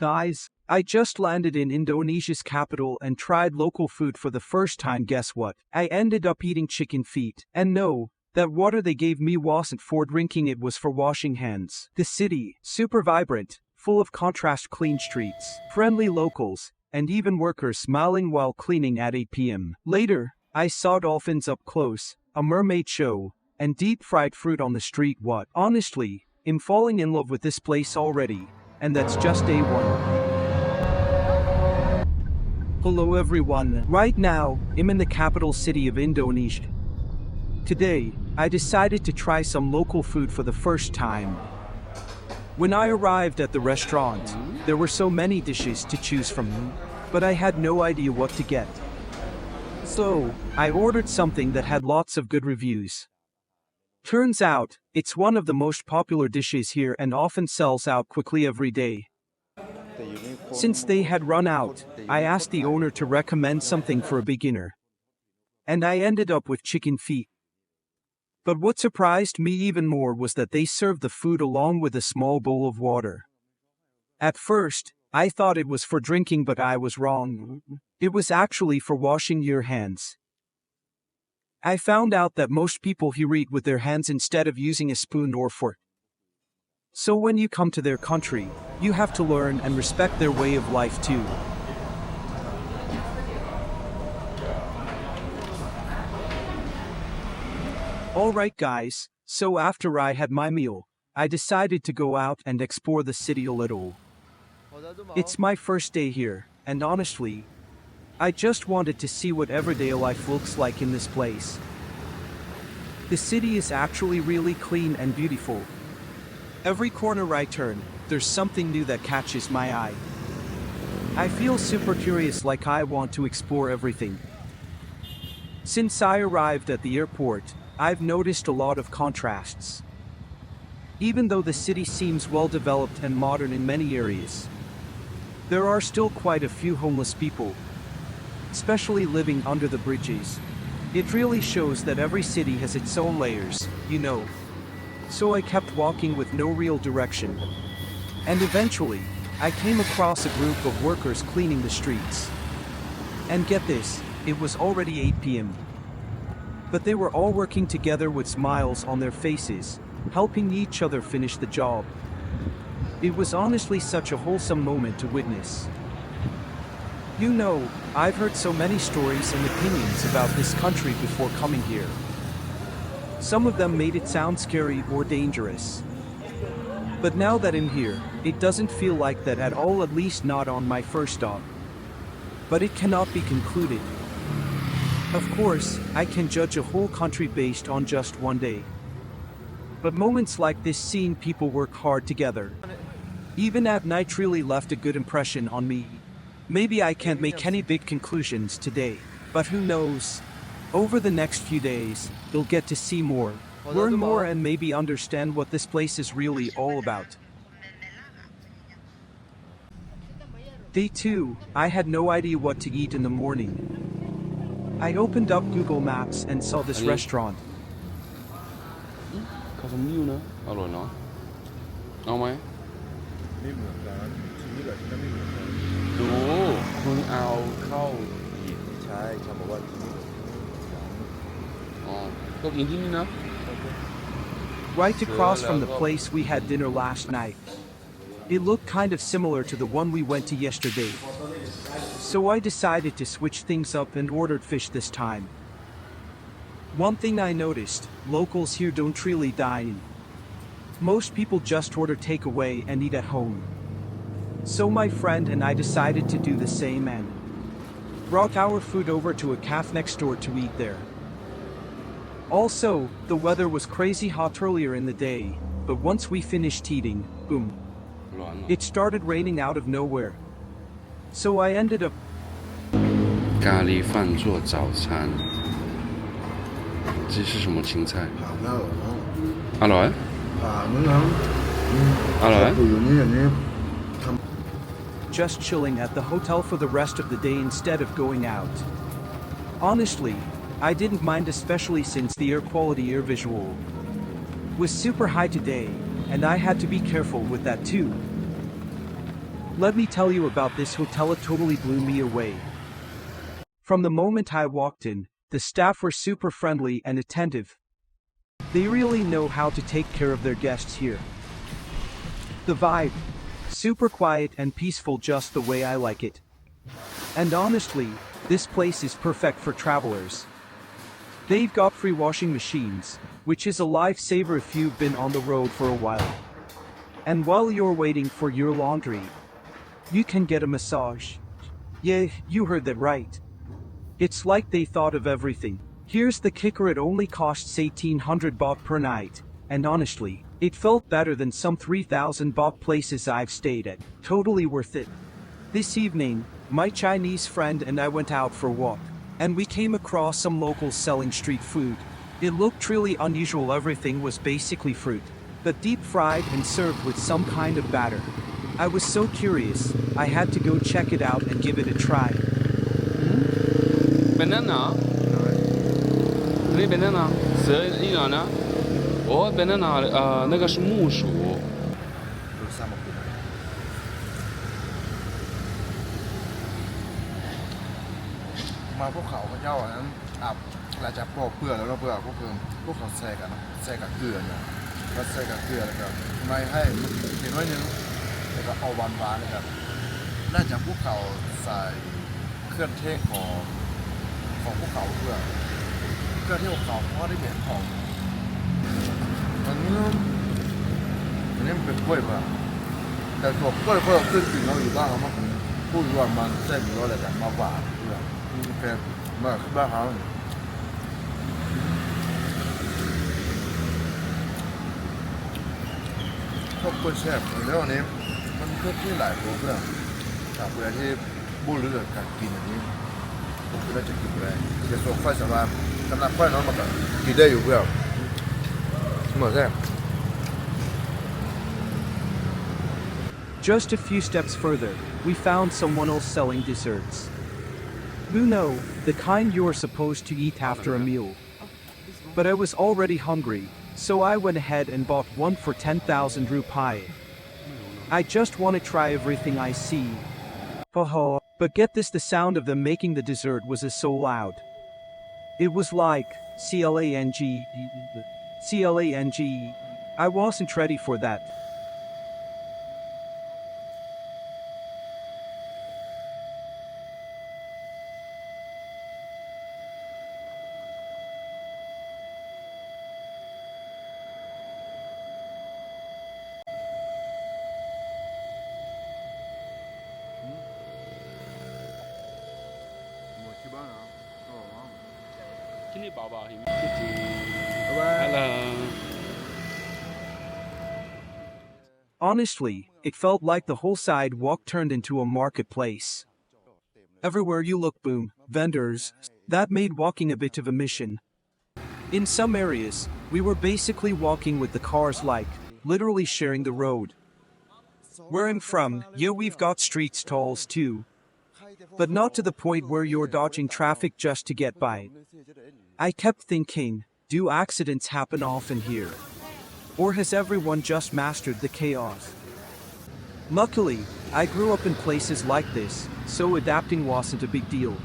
Guys, I just landed in Indonesia's capital and tried local food for the first time. Guess what? I ended up eating chicken feet. And no, that water they gave me wasn't for drinking, it was for washing hands. The city, super vibrant, full of contrast, clean streets, friendly locals, and even workers smiling while cleaning at 8 p.m. Later, I saw dolphins up close, a mermaid show, and deep-fried fruit on the street. What? Honestly, I'm falling in love with this place already, and that's just day one. Hello everyone, right now, I'm in the capital city of Indonesia. Today, I decided to try some local food for the first time. When I arrived at the restaurant, there were so many dishes to choose from, but I had no idea what to get. So, I ordered something that had lots of good reviews. Turns out, it's one of the most popular dishes here and often sells out quickly every day. Since they had run out, I asked the owner to recommend something for a beginner. And I ended up with chicken feet. But what surprised me even more was that they served the food along with a small bowl of water. At first, I thought it was for drinking, but I was wrong. It was actually for washing your hands. I found out that most people here eat with their hands instead of using a spoon or fork. So when you come to their country, you have to learn and respect their way of life too. Alright guys, so after I had my meal, I decided to go out and explore the city a little. It's my first day here, and honestly, I just wanted to see what everyday life looks like in this place. The city is actually really clean and beautiful. Every corner I turn, there's something new that catches my eye. I feel super curious, like I want to explore everything. Since I arrived at the airport, I've noticed a lot of contrasts. Even though the city seems well developed and modern in many areas, there are still quite a few homeless people, especially living under the bridges. It really shows that every city has its own layers, you know. So I kept walking with no real direction. And eventually, I came across a group of workers cleaning the streets. And get this, it was already 8 p.m. But they were all working together with smiles on their faces, helping each other finish the job. It was honestly such a wholesome moment to witness. You know, I've heard so many stories and opinions about this country before coming here. Some of them made it sound scary or dangerous. But now that I'm here, it doesn't feel like that at all, at least not on my first stop. But it cannot be concluded. Of course, I can judge a whole country based on just one day. But moments like this, seeing people work hard together, even at night, really left a good impression on me. Maybe I can't make any big conclusions today, but who knows? Over the next few days, you'll get to see more, learn more, and maybe understand what this place is really all about. Day 2, I had no idea what to eat in the morning. I opened up Google Maps and saw this restaurant. ข้าวส้มนิ้วนะอร่อยเนาะเอาไหมไม่เหมือนกันที่นี่กับที่นั่นไม่เหมือนกันดูคุณเอาเข้าอีกใช่เขาบอกว่าที่นี่อ๋อก็กินที่นี่นะ Right across from the place we had dinner last night. It looked kind of similar to the one we went to yesterday. So I decided to switch things up and ordered fish this time. One thing I noticed, locals here don't really dine in. Most people just order takeaway and eat at home. So my friend and I decided to do the same and brought our food over to a cafe next door to eat there. Also, the weather was crazy hot earlier in the day, but once we finished eating, boom, it started raining out of nowhere. So I ended up 咖喱饭做早餐这是什么青菜อร่อยอร่อย just chilling at the hotel for the rest of the day instead of going out. Honestly, I didn't mind, especially since the air quality, air visual was super high today, and I had to be careful with that too. Let me tell you about this hotel, it totally blew me away. From the moment I walked in, the staff were super friendly and attentive. They really know how to take care of their guests here. The vibe, super quiet and peaceful, just the way I like it. And honestly, this place is perfect for travelers. They've got free washing machines, which is a lifesaver if you've been on the road for a while. And while you're waiting for your laundry, you can get a massage. Yeah, you heard that right. It's like they thought of everything. Here's the kicker, it only costs 1800 baht per night, and honestly, it felt better than some 3000 baht places I've stayed at. Totally worth it. This evening, my Chinese friend and I went out for a walk, and we came across some locals selling street food. It looked really unusual, everything was basically fruit, but deep fried and served with some kind of batter. I was so curious, I had to go check it out and give it a try. Banana? Ini banana? 蛇一种呢？哦，banana，那个是木薯。มาพวกเขาเจ้าอันนั้นหลังจากปอกเปลือกแล้วเราเปลือกพวกเขาใส่กับเกลือนะก็ใส่กับเกลือแล้วก็ไม่ให้เห็นไว้นึงแล้วก็เอาหวานๆนะครับน่าจะพวกเขาใส่เครื่องเทศของพวกเขาเพื่อเครื่องเทศของเขาเพราะได้เหม็นหอมอันนี้มันเป็นกล้วยป่ะแต่ตัวกล้วยก็ขึ้นกลิ่นเราอยู่บ้างมันพูดว่ามันเส้นหรืออะไรแต่มาหวานเพื่อเป็นมากบ้าเขาชอบกล้วยแซ่บแล้วอันนี้มันเพื่อที่หลายตัวเพื่อจากเวลาที่บูเลือกการกินอย่างนี้ผมคิดว่าจะกินอะไรจะส่งไฟสบายสำหรับไฟน้องมันก็กินได้อยู่เพื่อเหมือนแซ่บ Just a few steps further, we found someone else selling desserts. You know, the kind you're supposed to eat after a meal. But I was already hungry, so I went ahead and bought one for 10,000 rupiah. I just want to try everything I see. Haha. But get this, the sound of them making the dessert was so loud. It was like, clang. I wasn't ready for that. Hello. Honestly, it felt like the whole sidewalk turned into a marketplace. Everywhere you look, boom, vendors. That made walking a bit of a mission. In some areas, we were basically walking with the cars, like, literally sharing the road. Where I'm from, yeah, we've got street stalls too. But not to the point where you're dodging traffic just to get by. I kept thinking, do accidents happen often here? Or has everyone just mastered the chaos? Luckily, I grew up in places like this, so adapting wasn't a big deal.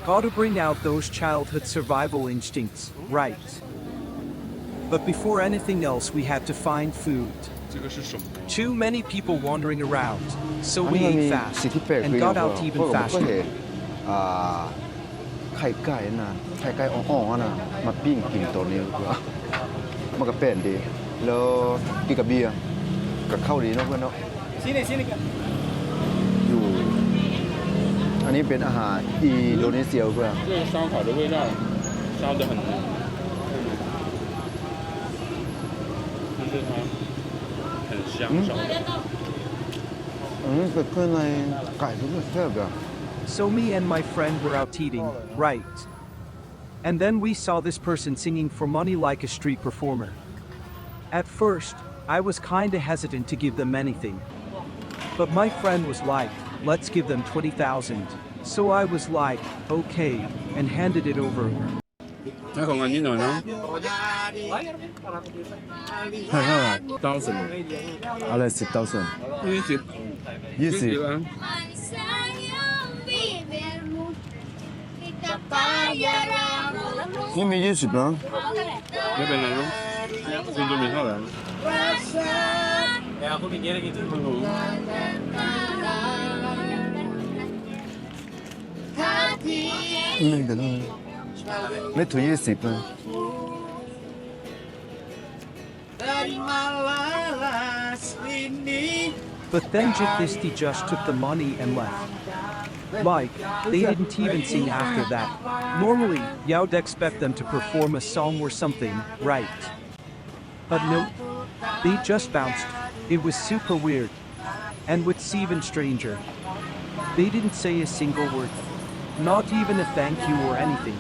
Gotta bring out those childhood survival instincts, right? But before anything else, we had to find food. Too many people wandering around, so we ate fast and got out even faster. ไข่ไก่นะไข่ไก่อ่อนๆนะมาปิ้งกินตัวนี้มันก็เป็นดีแล้วกินกับเบียร์กับข้าวดีเนาะเพื่อนเนาะอยู่อันนี้เป็นอาหารอินโดนีเซียเพื่อน这个烧烤的味道烧得很就是它很香烧的เป็นเครื่องในไก่ทุกอย่างแซ่บอ่ะ So me and my friend were out eating, right? And then we saw this person singing for money like a street performer. At first, I was kinda hesitant to give them anything. But my friend was like, let's give them 20,000. So I was like, okay, and handed it over. Nó còn ăn với nồi nữa. 하하 1000. 알레 10,000 20. 20 á. 이미 20원 Cái bên này luôn. Xin tôi miếng thôi. 이미 메토 20원 But then Jithisti just took the money and left. Like, they didn't even sing after that. Normally, you'd expect them to perform a song or something, right? But nope. They just bounced. It was super weird. And what's even stranger, they didn't say a single word. Not even a thank you or anything.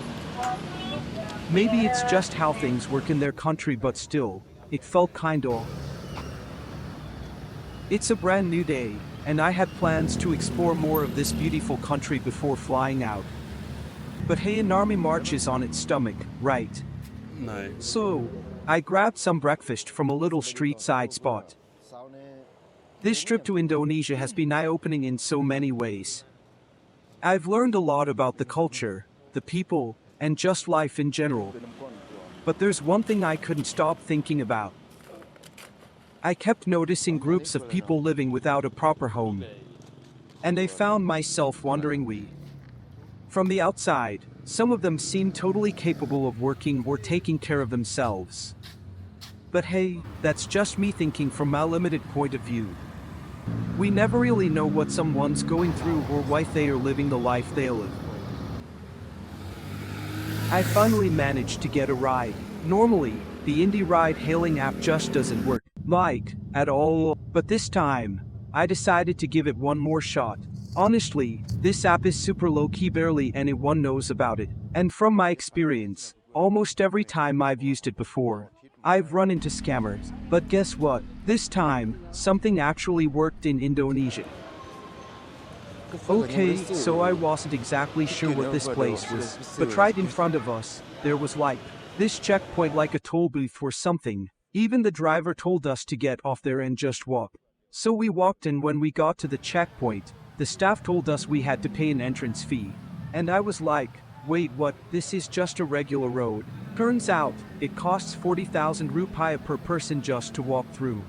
Maybe it's just how things work in their country, but still, it felt kind of. It's a brand new day, and I had plans to explore more of this beautiful country before flying out. But hey, an army marches on its stomach, right? Này. So, I grabbed some breakfast from a little street side spot. This trip to Indonesia has been eye-opening in so many ways. I've learned a lot about the culture, the people, and just life in general. But there's one thing I couldn't stop thinking about. I kept noticing groups of people living without a proper home. And I found myself wondering from the outside, some of them seemed totally capable of working or taking care of themselves. But hey, that's just me thinking from my limited point of view. We never really know what someone's going through or why they are living the life they live. I finally managed to get a ride. Normally, the Indie ride hailing app just doesn't work, at all. But this time, I decided to give it one more shot. Honestly, this app is super low-key, barely anyone knows about it. And from my experience, almost every time I've used it before, I've run into scammers. But guess what? This time, something actually worked in Indonesia. Okay, so I wasn't exactly sure what this place was, but right in front of us, there was this checkpoint, like a toll booth or something. Even the driver told us to get off there and just walk. So we walked, and when we got to the checkpoint, the staff told us we had to pay an entrance fee. And I was like, wait, what? This is just a regular road. Turns out, it costs 40,000 rupiah per person just to walk through.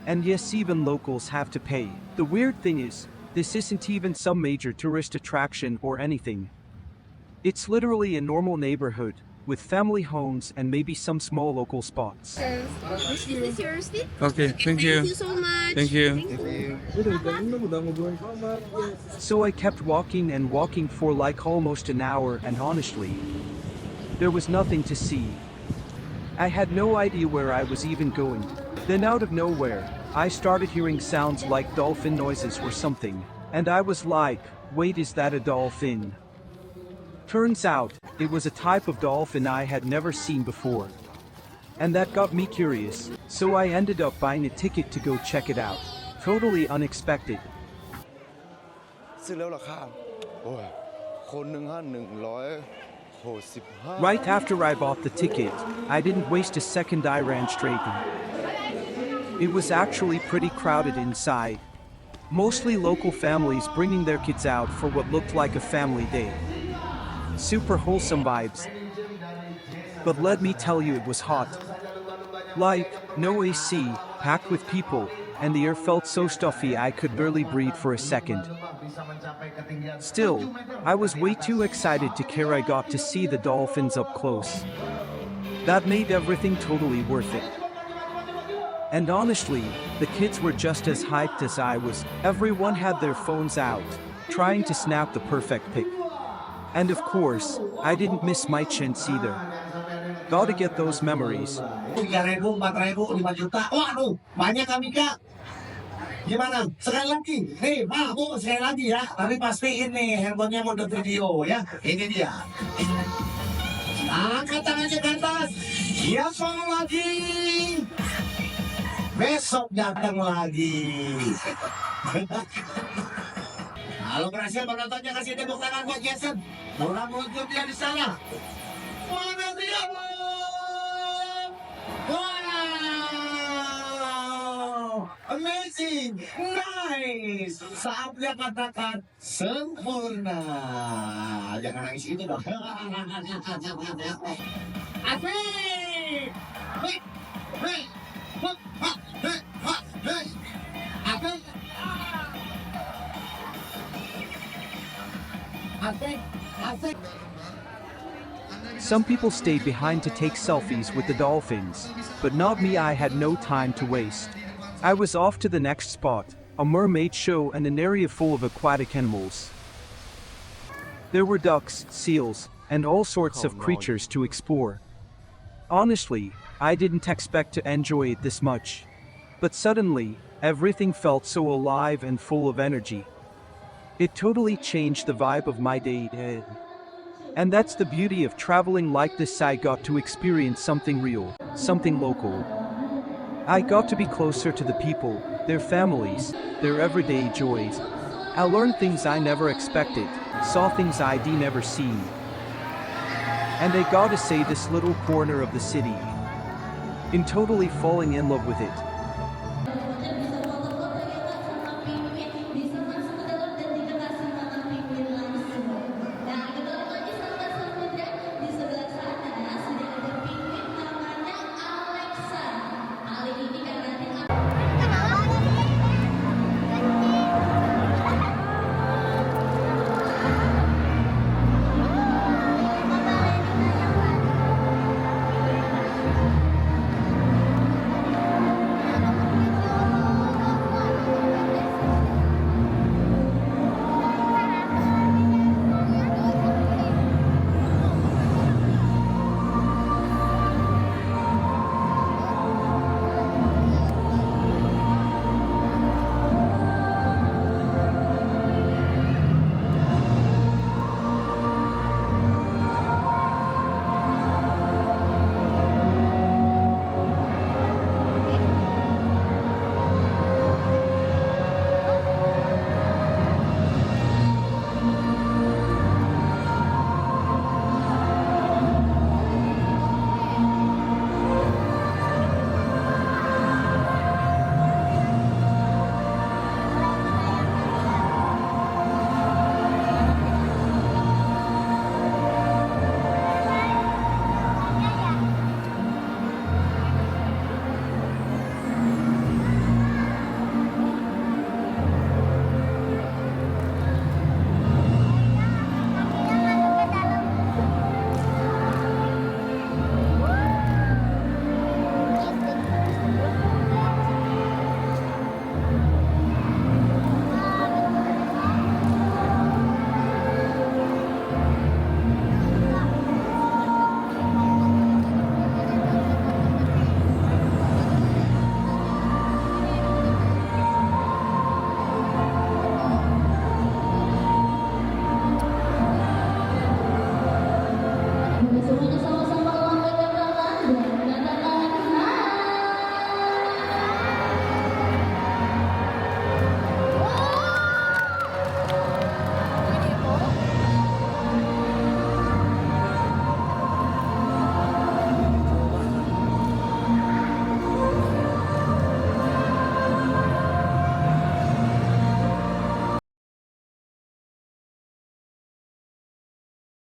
And yes, even locals have to pay. The weird thing is, this isn't even some major tourist attraction or anything. It's literally a normal neighborhood, with family homes and maybe some small local spots. This is your receipt. Okay, thank you. Thank you so much. Thank you. So I kept walking and walking for like almost an hour, and honestly, there was nothing to see. I had no idea where I was even going. Then out of nowhere, I started hearing sounds like dolphin noises or something, and I was like, wait, is that a dolphin? Turns out, it was a type of dolphin I had never seen before. And that got me curious, so I ended up buying a ticket to go check it out. Totally unexpected. ซื้อแล้วเหรอครับโอ้ยคนหนึ่ง100 Right after I bought the ticket, I didn't waste a second, I ran straight in. It was actually pretty crowded inside. Mostly local families bringing their kids out for what looked like a family day. Super wholesome vibes. But let me tell you, it was hot. Like, no AC, packed with people, and the air felt so stuffy I could barely breathe for a second. Still, I was way too excited to care. I got to see the dolphins up close. That made everything totally worth it. And honestly, the kids were just as hyped as I was. Everyone had their phones out, trying to snap the perfect pic. And of course, I didn't miss my chance either. Gotta get those memories. 3.000, 4.000, 5 juta. Oh, aduh, banyak kami Kak. Gimana? Sekali lagi. Nih, Bu, sekali lagi ya. Tapi pastiin nih handphonenya mode video ya. Ini dia. Angkat tangannya ke atas. Yang mau lagi. Besok datang lagi. Kalau berhasil penontonnya kasih tepuk tangan buat Jason. Mudah-mudahan dia di sana. Mana dia? amazing, nice. Saatnya katakan sempurna. Jangan nangis itu dong. Asik. Hei, hei, hop, hop, hei, hop, hei. Asik. Asik, asik. Some people stayed behind to take selfies with the dolphins, but not me. I had no time to waste. I was off to the next spot, a mermaid show and an area full of aquatic animals. There were ducks, seals, and all sorts of creatures to explore. Honestly, I didn't expect to enjoy it this much. But suddenly, everything felt so alive and full of energy. It totally changed the vibe of my day. And that's the beauty of traveling like this. I got to experience something real, something local. I got to be closer to the people, their families, their everyday joys. I learned things I never expected, saw things I'd never seen. And I gotta say, this little corner of the city, in totally falling in love with it.